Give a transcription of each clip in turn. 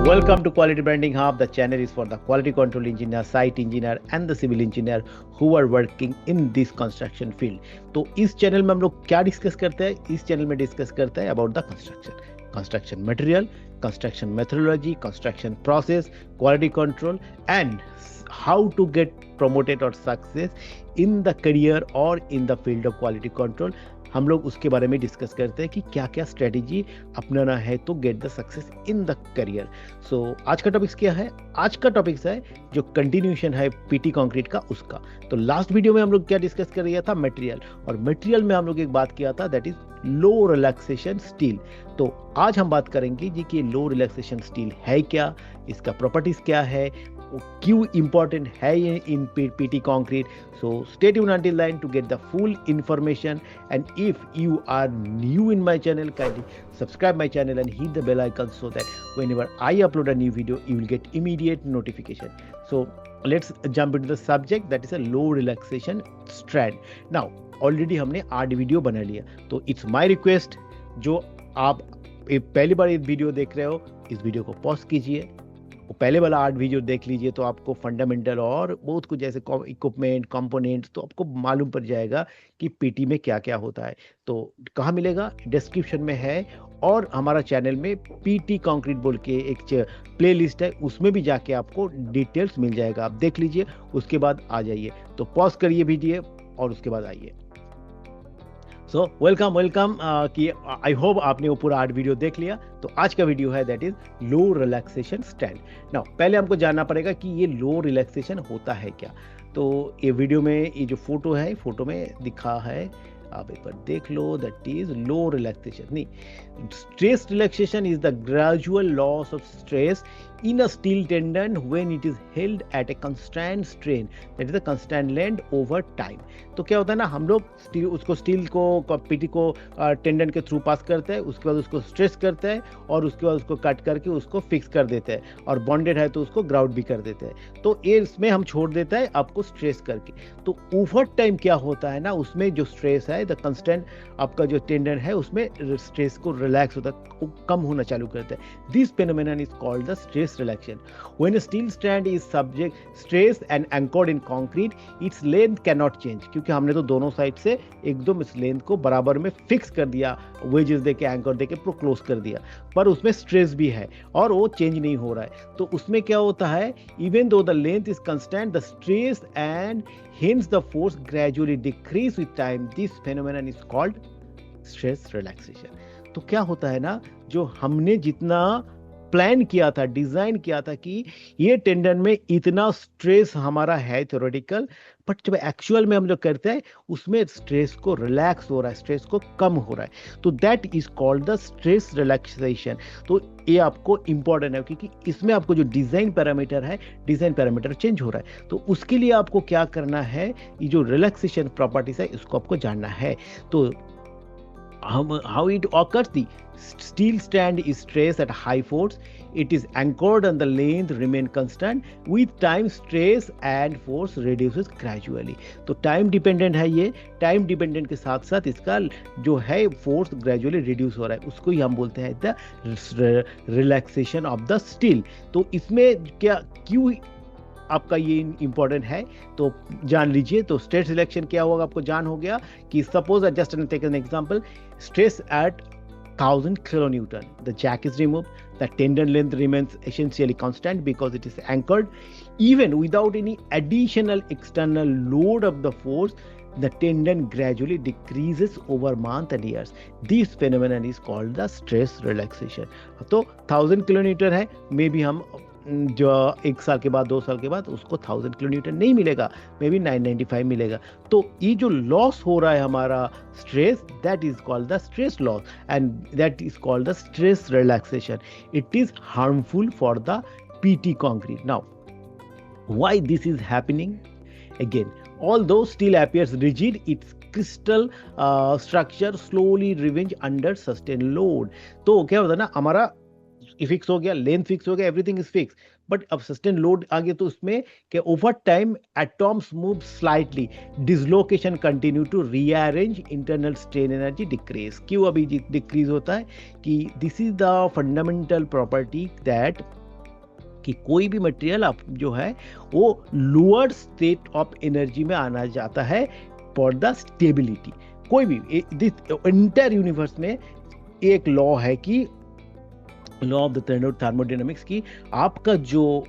Welcome to Quality Branding Hub. The channel is for the quality control engineer, site engineer and the civil engineer who are working in this construction field. तो इस channel में हम लोग क्या discuss करते हैं? इस channel में डिस्कस करते हैं about the construction material, construction methodology, construction process, quality control and how to get promoted or success in the career or in the field of quality control. हम लोग उसके बारे में डिस्कस करते हैं कि क्या क्या स्ट्रेटेजी अपनाना है तो get the success in the career. So आज का टॉपिक्स क्या है? आज का टॉपिक्स है जो कंटिन्यूशन है पीटी कंक्रीट का उसका. तो लास्ट वीडियो में हम लोग क्या डिस्कस कर रहा था? मटेरियल. और मटेरियल में हम लोग एक बात किया था that is low relaxation steel. तो आज हम बात करेंगे जी कि लो रिलैक्सेशन स्टील है क्या, इसका प्रॉपर्टीज क्या है, क्यों इंपॉर्टेंट है ये in PT concrete. So stay tuned until then to get the full information, and if you are new in my channel, kindly subscribe my channel and hit the bell icon so that whenever I upload a new video you will get immediate notification. So let's jump into the subject, that is a low relaxation strand. Now already हमने 8 video बना लिया, तो it's my request, जो आप पहली बार ये video देख रहे हो इस वीडियो को पॉज कीजिए, वो पहले वाला 8 वीडियो देख लीजिए तो आपको फंडामेंटल और बहुत कुछ जैसे इक्विपमेंट कंपोनेंट्स तो आपको मालूम पड़ जाएगा कि पीटी में क्या क्या होता है. तो कहाँ मिलेगा? डिस्क्रिप्शन में है, और हमारा चैनल में पीटी कंक्रीट बोल के एक प्लेलिस्ट है, उसमें भी जाके आपको डिटेल्स मिल जाएगा. आप देख लीजिए, उसके बाद आ जाइए. तो पॉज करिए वीडियो और उसके बाद आइए. सो वेलकम कि आई होप आपने वो पूरा 8 वीडियो देख लिया. तो आज का वीडियो है that is low relaxation stand. Now पहले हमको जानना पड़ेगा कि ये लो रिलैक्सेशन होता है क्या. तो ये वीडियो में ये जो फोटो है, फोटो में दिखा है, आप एक बार देख लो, दैट इज लो रिलैक्सेशन. नहीं, stress relaxation is the gradual loss of stress in a steel tendon when it is held at a constant strain, that is a constant length over time. तो क्या होता है ना, हम लोग steel को PT को टेंडन के थ्रू पास करते हैं, उसके बाद उसको स्ट्रेस करते हैं और उसके बाद उसको कट करके उसको फिक्स कर देते हैं, और बॉन्डेड है तो उसको ग्राउंड भी कर देते हैं. तो ये इसमें हम छोड़ देता है आपको स्ट्रेस करके. तो ओवर टाइम क्या होता है ना, उसमें जो स्ट्रेस है, द कंस्टेंट आपका जो टेंडन है उसमें स्ट्रेस को रिलैक्स होता है, कम होना चालू करता है. This phenomenon is called the stress relaxation. When a steel strand is subject stress and anchored in concrete, its length cannot change. क्योंकि हमने तो दोनों साइड से एकदम इस लेंथ को बराबर में फिक्स कर दिया, वेजेस देके, एंकर देके पूरा क्लोज कर दिया, पर उसमें स्ट्रेस भी है और वो चेंज नहीं हो रहा है. तो उसमें क्या होता है, even though the length is constant, the stress and hence the force gradually decrease with time. This phenomenon is called stress relaxation. तो क्या होता है ना, जो हमने जितना प्लान किया था, डिजाइन किया था कि ये टेंडन में इतना स्ट्रेस हमारा है थ्योरेटिकल, बट जब एक्चुअल में हम लोग करते हैं उसमें स्ट्रेस को रिलैक्स हो रहा है, स्ट्रेस को कम हो रहा है. तो that is called the stress relaxation. तो ये आपको इंपॉर्टेंट है क्योंकि इसमें आपको जो डिजाइन पैरामीटर है, डिजाइन पैरामीटर चेंज हो रहा है. तो उसके लिए आपको क्या करना है, ये जो रिलैक्सेशन प्रॉपर्टीज है इसको आपको जानना है. तो how it occurs, the steel strand is stressed at high force, it is anchored and the length remain constant. With time stress and force reduces gradually. तो टाइम डिपेंडेंट है, ये टाइम डिपेंडेंट के साथ साथ इसका जो है फोर्स ग्रेजुअली रिड्यूस हो रहा है, उसको ही हम बोलते हैं the relaxation of the steel. तो इसमें क्या, क्यों आपका ये इंपॉर्टेंट है तो जान लीजिए. तो स्ट्रेस रिलैक्सेशन क्या होगा आपको जान हो गया कि suppose just take an example, stress at 1000 kilonewton, the jack is removed, the tendon length remains essentially constant because it is anchored. Even without any additional external load of the force, the tendon gradually decreases over months and years. This phenomenon is called the stress relaxation. तो 1000 kilonewton है, may be हम जो 1 साल के बाद, 2 साल के बाद उसको 1000 किलोन्यूटन नहीं मिलेगा, मे बी 995 मिलेगा. तो ये जो लॉस हो रहा है हमारा stress, that is called the stress loss and that is called the stress relaxation. It is harmful for the PT concrete. Now why this is happening? Again, although steel appears rigid, its crystal structure slowly revenge under sustained load. तो क्या होता है ना, हमारा fix हो गया, length fix हो गया, एवरीथिंग इज फिक्स, बट अब सस्टेन लोड आ गया तो उसमें कि over time atoms move slightly, dislocation continue to rearrange, internal strain energy decrease. क्यों अभी डिक्रीज होता है कि this is the fundamental property that कि कोई भी मटेरियल आप जो है वो लोअर स्टेट ऑफ एनर्जी में आना जाता है फॉर द स्टेबिलिटी। कोई भी इंटर यूनिवर्स में एक लॉ है कि लॉ ऑफ द थर्मोडायनामिक्स की आपका जो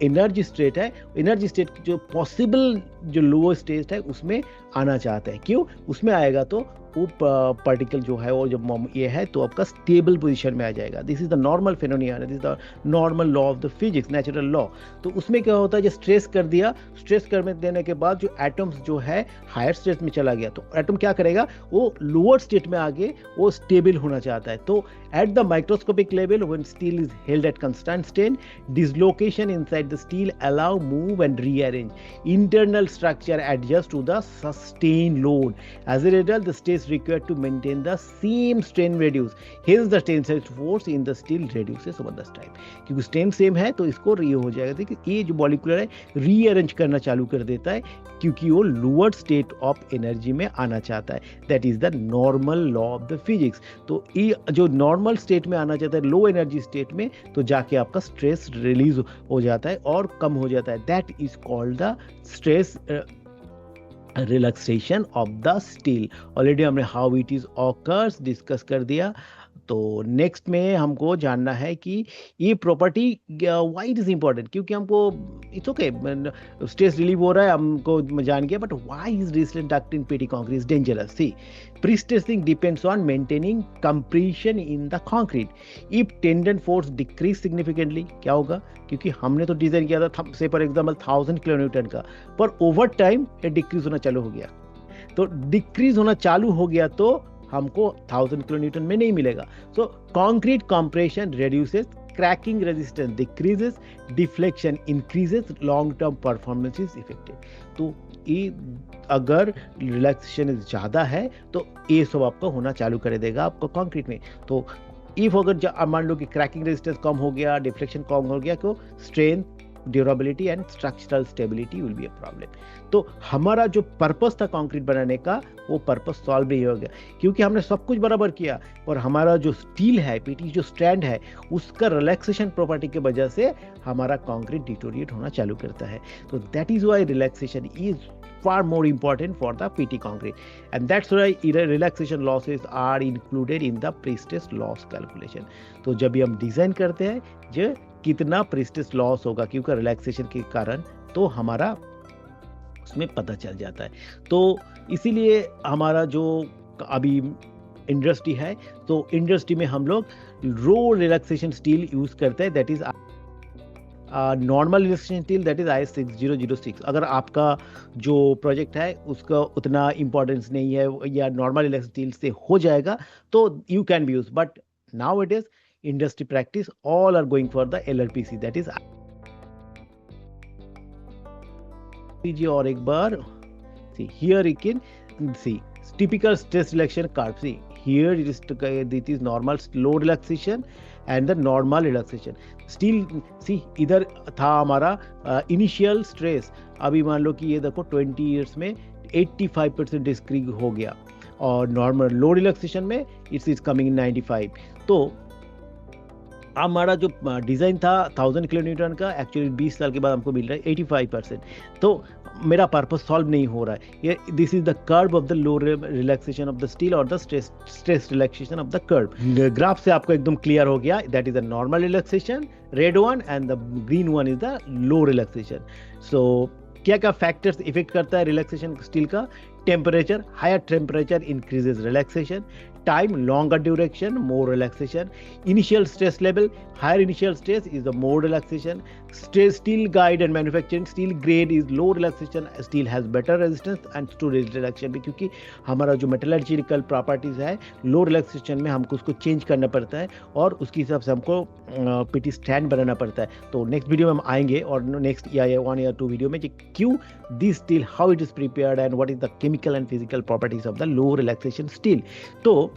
एनर्जी स्टेट है, एनर्जी स्टेट जो पॉसिबल जो लोअर स्टेट है उसमें आना चाहता है। क्यों उसमें आएगा तो वो पार्टिकल जो है वो जब ये है तो आपका स्टेबल पोजीशन में आ जाएगा। This is the normal phenomenon, this is the normal law of the physics, natural law. तो उसमें क्या होता है, जो स्ट्रेस कर दिया, स्ट्रेस कर देने के बाद जो एटम्स जो है हायर स्टेट में चला गया तो एटम क्या करेगा, वो लोअर स्टेट में आगे वो स्टेबल होना चाहता है। तो at the microscopic level when steel is held at constant state, dislocation inside the steel allow move and rearrange internal structure adjust to the sustained load. As a result, the stress required to maintain the same strain reduce, hence the tensile force in the steel reduces over the time. क्योंकि strain same है तो इसको री हो जाएगा। देखिए ये जो मॉलिक्यूलर है रीअरेंज करना चालू कर देता है क्योंकि वो लोअर स्टेट ऑफ एनर्जी में आना चाहता है। That is the normal law of the physics. तो ये जो नॉर्मल स्टेट में आना चाहता है लो एनर्जी स्टेट में, तो जाके आपका स्ट्रेस रिलीज हो जाता है और कम हो जाता है। That is called the stress relaxation of the steel. Already हमने how it is occurs discuss कर दिया। तो नेक्स्ट में हमको जानना है कि ये property why it is important, क्योंकि हमको इट्स ओके स्ट्रेस रिलीव हो रहा है हमको जान गया, but why is resistance duct in PT concrete is dangerous. See pre-stressing depends on maintaining compression in the concrete. If tendon force decrease significantly, क्या होगा, क्योंकि हमने तो डिजाइन किया था से फॉर एग्जांपल 1000 किलोन्यूटन का, पर ओवर टाइम ये डिक्रीज होना चालू हो गया। तो डिक्रीज होना चालू हो गया तो हमको 1000 किलोन्यूटन में नहीं मिलेगा। So concrete compression reduces, cracking resistance decreases, deflection increases, long term performance is effective. तो ये अगर रिलैक्सेशन ज़्यादा है तो ये सब आपका होना चालू कर देगा आपको कंक्रीट में। तो इफ अगर मान लो कि क्रैकिंग रेजिस्टेंस कम हो गया, डिफ्लेक्शन कम हो गया, तो strength, durability and structural stability will be a problem. तो हमारा जो पर्पस था कंक्रीट बनाने का वो पर्पस सॉल्व नहीं हो गया, क्योंकि हमने सब कुछ बराबर किया और हमारा जो स्टील है, पीटी जो स्ट्रैंड है, उसका रिलैक्सेशन प्रॉपर्टी की वजह से हमारा कंक्रीट डिटोरिएट होना चालू करता है। तो that is why relaxation is far more important for the PT concrete, and that's why relaxation losses are included in the pre-stress loss calculation. तो जब भी हम डिजाइन करते हैं जो कितना pre-stress loss होगा क्योंकि रिलैक्सेशन के कारण, तो हमारा उसमें पता चल जाता है। तो इसीलिए हमारा जो अभी इंडस्ट्री है, तो इंडस्ट्री में हम लोग रो रिलैक्सेशन स्टील यूज करते हैं, that is normal relaxation steel, that is IS 6006। अगर आपका जो प्रोजेक्ट है उसका उतना इंपॉर्टेंस नहीं है या नॉर्मल रिलैक्सेशन स्टील से हो जाएगा तो you can be use, but now it is industry practice all are going for the LRPC, that is. और एक बार see here you can see typical stress relaxation curve. See here it is normal slow relaxation and the normal relaxation. Still see इधर था हमारा initial stress, अभी मान लो कि ये देखो 20 इयर्स में 85% डिक्रीज हो गया और नॉर्मल लो रिलैक्सेशन में इट्स इज कमिंग 95। तो हमारा जो डिज़ाइन था 1000 किलोन्यूटन का, एक्चुअली 20 साल के बाद हमको मिल रहा है 85%। तो मेरा पर्पस सॉल्व नहीं हो रहा है। ये this is the curve of the low relaxation of the steel और the stress relaxation of the curve. Graph से आपको एकदम क्लियर हो गया, that is the normal relaxation, red one, and the green one is the low relaxation. So क्या क्या factors effect करता है रिलैक्सेशन स्टील का? Temperature, higher temperature increases relaxation, time, longer duration, more relaxation, initial stress level, higher initial stress is the more relaxation, steel guide and manufacturing, steel grade is low relaxation, steel has better resistance and storage relaxation भी, क्योंकि हमारा जो metallurgical properties है लो relaxation में हमको उसको change करना पड़ता है और उसके हिसाब से हमको पीटी स्टैंड बनाना पड़ता है। तो नेक्स्ट वीडियो में हम आएंगे और नेक्स्ट या 1 या 2 वीडियो में क्यों this steel, how it is prepared and what is the chemical and physical properties of the low relaxation steel. तो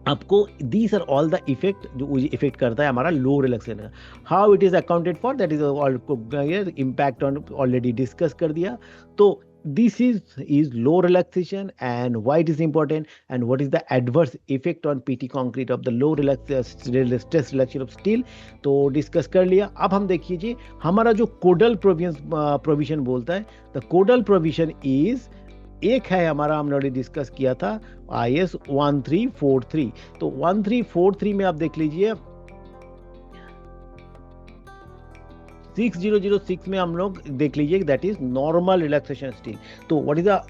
आपको these are all the effect जो इफेक्ट करता है हमारा low relaxation. How it is accounted for, that is impact on already discuss कर दिया। तो this is low relaxation and why it is important and what is the adverse effect on PT concrete of the low stress relaxation of steel. तो discuss कर लिया. अब हम देखिए जी हमारा जो कोडल प्रोविजन बोलता है, द कोडल प्रोविजन इज एक है हमारा, हमने ऑलरेडी डिस्कस किया था IS 1343. तो 1343 में आप देख लीजिए 6006 में हम लोग देख लीजिए that is normal relaxation steel. तो what is the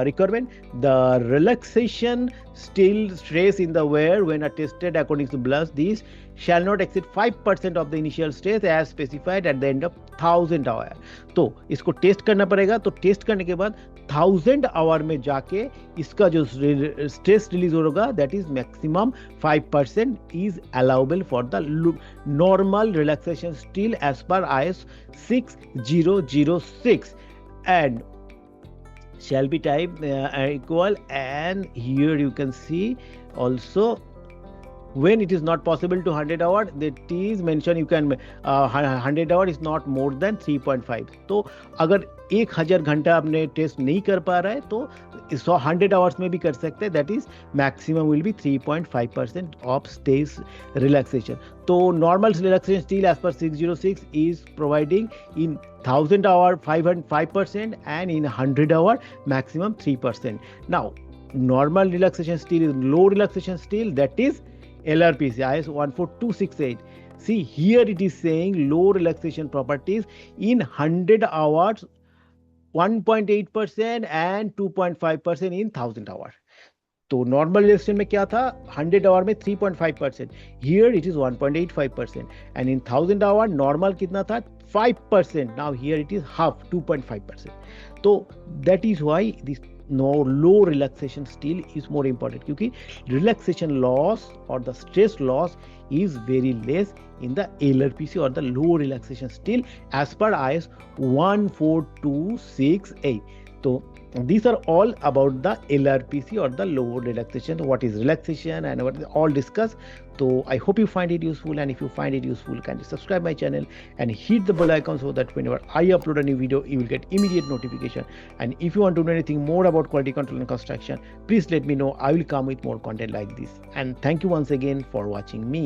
requirement? The relaxation steel stress in the wire when tested according to BIS this shall not exceed 5% of the initial stress as specified at the end of 1000 hour. तो इसको test करना पड़ेगा. तो test करने के बाद 1000 our में जाके इसका जो स्ट्रेस रिलीज होगा that is maximum 5% is allowable for the normal relaxation steel as per IS 6006 and shall be type equal, and here you can see also when it is not possible to 100 hour, that is mentioned you can 100 hour is not more than 3.5. तो अगर 1000 घंटा आपने test नहीं कर पा रहा है तो 100 आवर्स में भी कर सकते हैं. That is maximum will be 3.5% of stage relaxation. तो normal relaxation steel as per 606 is providing in 1000 hour 5% and in 100 hour maximum 3%. Now normal relaxation steel is low relaxation steel, that is LRPC IS 14268. See here it is saying low relaxation properties in 100 hours 1.8% and 2.5% in 1000 hour. तो normal relaxation में क्या था 100 hour में 3.5%, here it is 1.85% and in 1000 hour normal कितना था 5%, now here it is half 2.5%. तो that is why this low relaxation steel is more important, क्योंकि relaxation loss और the stress loss is very less in the LRPC or the low relaxation steel as per IS 14268. So these are all about the LRPC or the low relaxation, what is relaxation and what is all discussed. So I hope you find it useful, and if you find it useful, kindly subscribe my channel and hit the bell icon so that whenever I upload a new video you will get immediate notification. And if you want to know anything more about quality control and construction, please let me know. I will come with more content like this. And thank you once again for watching me.